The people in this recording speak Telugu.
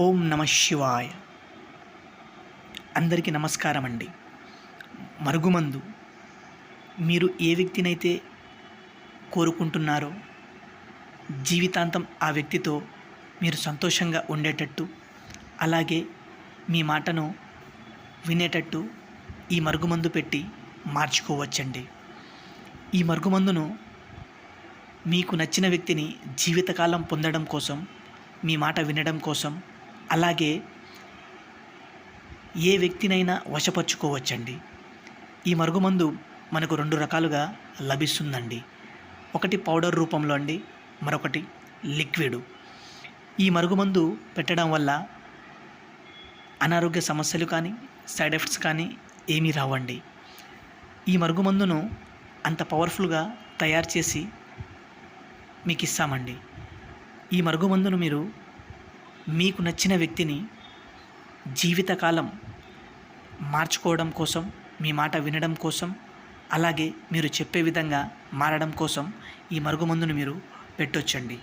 ఓం నమ శివాయ. అందరికీ నమస్కారం అండి. మరుగుమందు మీరు ఏ వ్యక్తినైతే కోరుకుంటున్నారో జీవితాంతం ఆ వ్యక్తితో మీరు సంతోషంగా ఉండేటట్టు, అలాగే మీ మాటను వినేటట్టు ఈ మరుగుమందు పెట్టి మార్చుకోవచ్చండి. ఈ మరుగుమందును మీకు నచ్చిన వ్యక్తిని జీవితకాలం పొందడం కోసం, మీ మాట వినడం కోసం, అలాగే ఏ వ్యక్తినైనా వశపరుచుకోవచ్చండి. ఈ మరుగుమందు మనకు 2 రకాలుగా లభిస్తుందండి. ఒకటి పౌడర్ రూపంలో అండి, మరొకటి లిక్విడ్. ఈ మరుగుమందు పెట్టడం వల్ల అనారోగ్య సమస్యలు కానీ, సైడ్ ఎఫెక్ట్స్ కానీ ఏమీ రావండి. ఈ మరుగుమందును అంత పవర్ఫుల్గా తయారు చేసి మీకు ఇస్తామండి. ఈ మరుగుమందును మీరు మీకు నచ్చిన వ్యక్తిని జీవితకాలం మార్చుకోవడం కోసం, మీ మాట వినడం కోసం, అలాగే మీరు చెప్పే విధంగా మారడం కోసం ఈ మరుగుమందును మీరు పెట్టొచ్చండి.